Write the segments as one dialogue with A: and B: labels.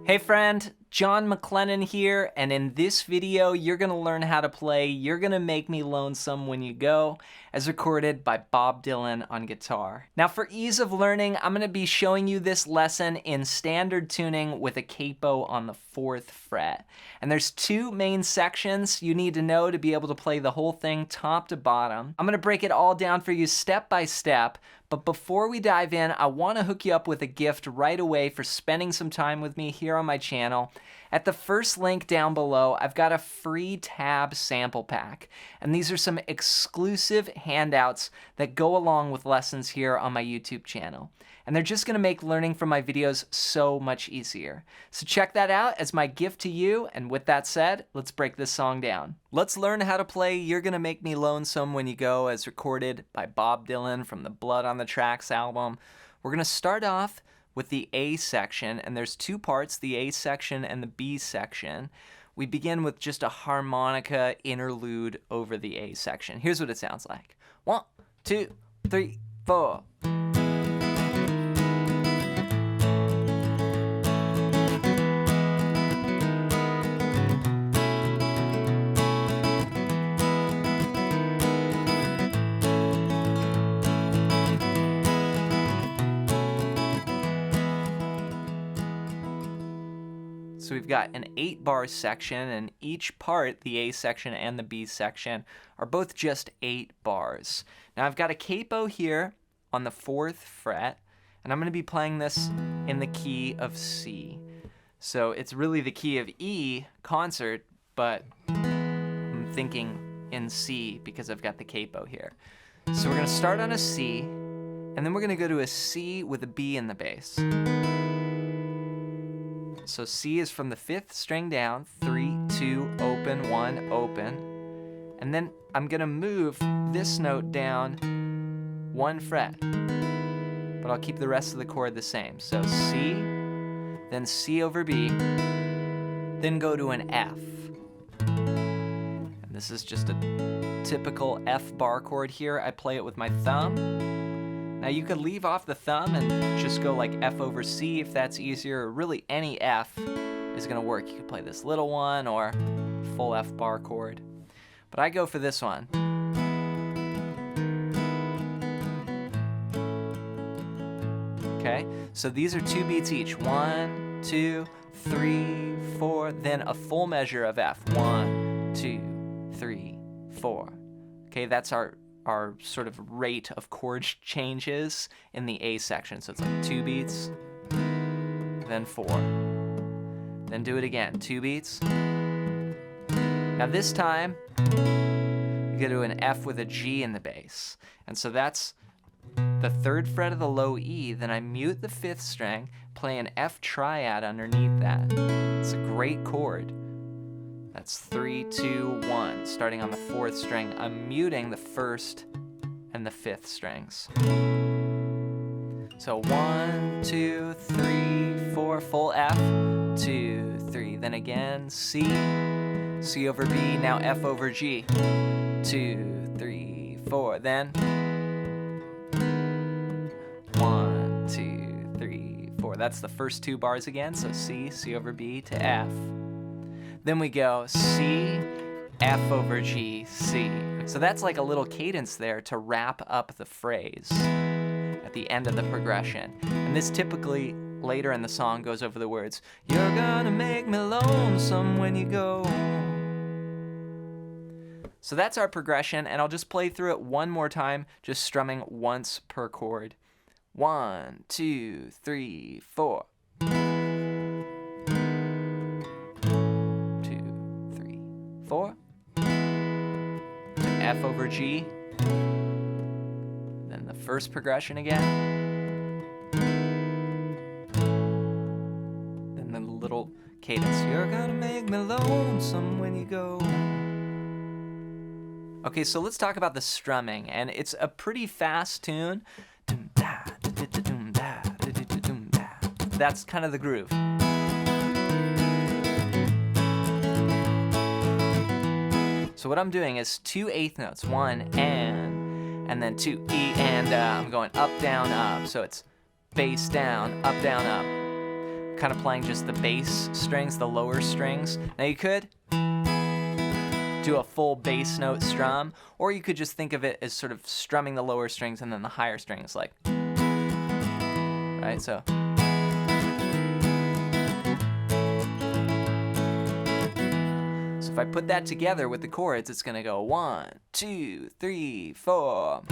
A: Hey friend, John MacLennan here, and in this video you're going to learn how to play You're Gonna Make Me Lonesome When You Go, as recorded by Bob Dylan on guitar. Now for ease of learning, I'm going to be showing you this lesson in standard tuning with a capo on the 4th fret. And there's two main sections you need to know to be able to play the whole thing top to bottom. I'm going to break it all down for you step by step. But before we dive in, I want to hook you up with a gift right away for spending some time with me here on my channel. At the first link down below, I've got a free tab sample pack. And these are some exclusive handouts that go along with lessons here on my YouTube channel. And they're just going to make learning from my videos so much easier. So check that out as my gift to you. And with that said, let's break this song down. Let's learn how to play You're Gonna Make Me Lonesome When You Go, as recorded by Bob Dylan from the Blood on the Tracks album. We're going to start off with the A section, and there's two parts, the A section and the B section. We begin with just a harmonica interlude over the A section. Here's what it sounds like. 1, 2, 3, 4. So we've got an 8-bar section, and each part, the A section and the B section, are both just 8 bars. Now I've got a capo here on the 4th fret, and I'm going to be playing this in the key of C. So it's really the key of E concert, but I'm thinking in C because I've got the capo here. So we're going to start on a C, and then we're going to go to a C with a B in the bass. So C is from the 5th string down, 3, 2, open, 1, open. And then I'm gonna move this note down 1 fret, but I'll keep the rest of the chord the same. So C, then C over B, then go to an F. And this is just a typical F bar chord here. I play it with my thumb. Now you could leave off the thumb and just go like F over C if that's easier. Really any F is gonna work. You could play this little one or full F bar chord. But I go for this one. Okay, so these are 2 beats each. 1, 2, 3, 4, then a full measure of F. 1, 2, 3, 4. Okay, that's our sort of rate of chord changes in the A section. So it's like 2 beats, then 4. Then do it again, 2 beats. Now this time, you go to an F with a G in the bass. And so that's the 3rd fret of the low E, then I mute the 5th string, play an F triad underneath that. It's a great chord. That's 3, 2, 1, starting on the 4th string. I'm muting the 1st and the 5th strings. So 1, 2, 3, 4, full F, 2, 3. Then again, C, C over B, now F over G. 2, 3, 4. Then 1, 2, 3, 4. That's the first 2 bars again. So C, C over B to F. Then we go C, F over G, C. So that's like a little cadence there to wrap up the phrase at the end of the progression. And this typically later in the song goes over the words, "You're gonna make me lonesome when you go." So that's our progression, and I'll just play through it one more time, just strumming once per chord. 1, 2, 3, 4. 4, F over G, then the first progression again, then the little cadence, "You're gonna make me lonesome when you go." Okay, so let's talk about the strumming, and it's a pretty fast tune. That's kind of the groove. So what I'm doing is 2 eighth notes, 1 and then 2 E and I'm going up, down, up. So it's bass down, up, kind of playing just the bass strings, the lower strings. Now you could do a full bass note strum, or you could just think of it as sort of strumming the lower strings and then the higher strings, like, right? So if I put that together with the chords, it's gonna go 1, 2, 3, 4.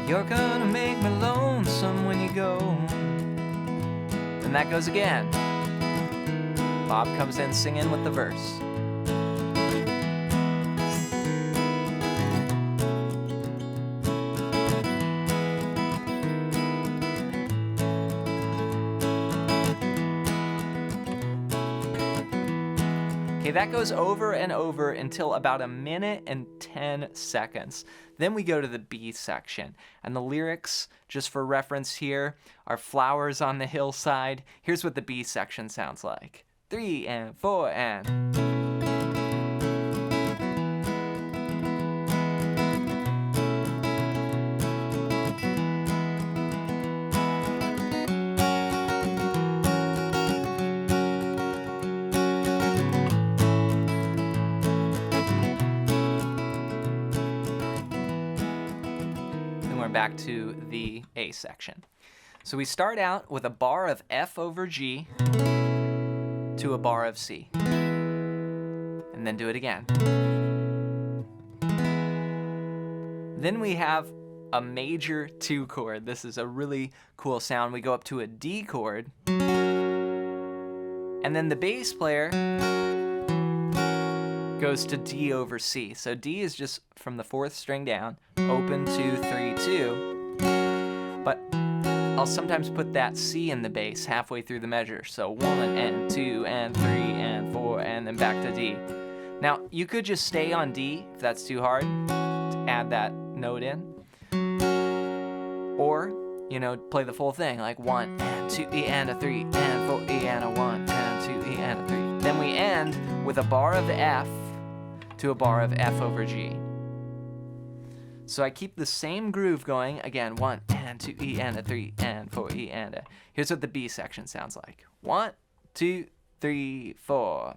A: You're gonna make me lonesome when you go. And that goes again. Bob comes in singing with the verse. Okay, that goes over and over until about 1 minute and 10 seconds. Then we go to the B section. And the lyrics, just for reference here, are flowers on the hillside. Here's what the B section sounds like. 3 and 4 and... back to the A section. So we start out with a bar of F over G to a bar of C. And then do it again. Then we have a major 2 chord. This is a really cool sound. We go up to a D chord. And then the bass player goes to D over C. So D is just from the 4th string down, open 2, 3, 2. But I'll sometimes put that C in the bass halfway through the measure. So 1 and 2 and 3 and 4 and then back to D. Now you could just stay on D if that's too hard to add that note in. Or, you know, play the full thing like 1 and 2 E and a 3 and 4 E and a 1 and 2 E and a 3. Then we end with a bar of F to a bar of F over G. So I keep the same groove going, again, 1 and 2 E and a 3 and 4 E and a. Here's what the B section sounds like. 1, 2, 3, 4.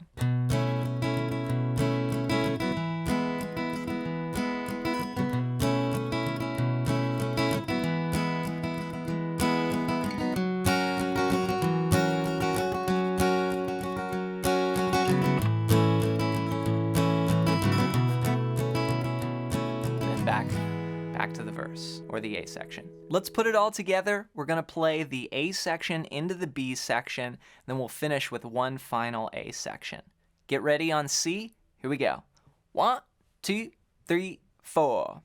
A: Back to the verse, or the A section. Let's put it all together. We're gonna play the A section into the B section, then we'll finish with one final A section. Get ready on C, here we go. 1, 2, 3, 4.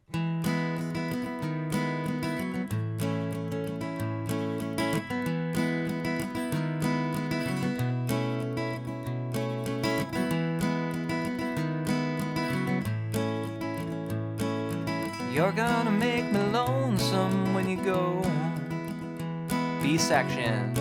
A: You're gonna make me lonesome when you go. B section.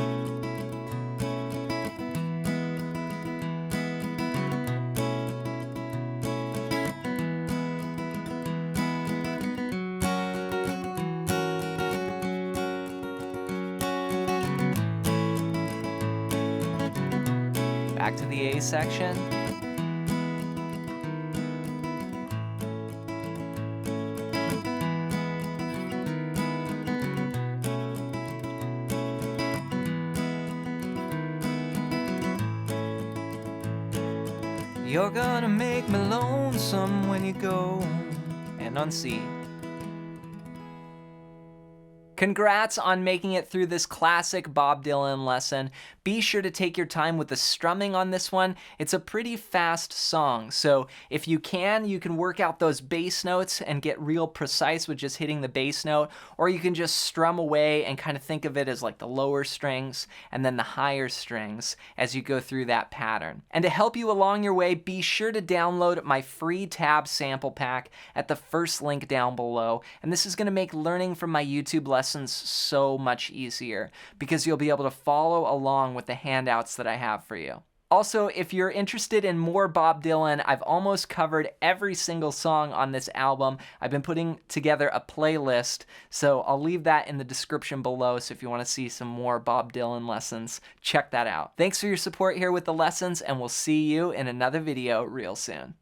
A: Back to the A section. You're gonna make me lonesome when you go. And on C. Congrats on making it through this classic Bob Dylan lesson. Be sure to take your time with the strumming on this one. It's a pretty fast song, so if you can work out those bass notes and get real precise with just hitting the bass note, or you can just strum away and kind of think of it as like the lower strings and then the higher strings as you go through that pattern. And to help you along your way, be sure to download my free tab sample pack at the first link down below. And this is going to make learning from my YouTube lesson lessons so much easier because you'll be able to follow along with the handouts that I have for you. Also, if you're interested in more Bob Dylan, I've almost covered every single song on this album. I've been putting together a playlist, so I'll leave that in the description below, so if you want to see some more Bob Dylan lessons, check that out. Thanks for your support here with the lessons, and we'll see you in another video real soon.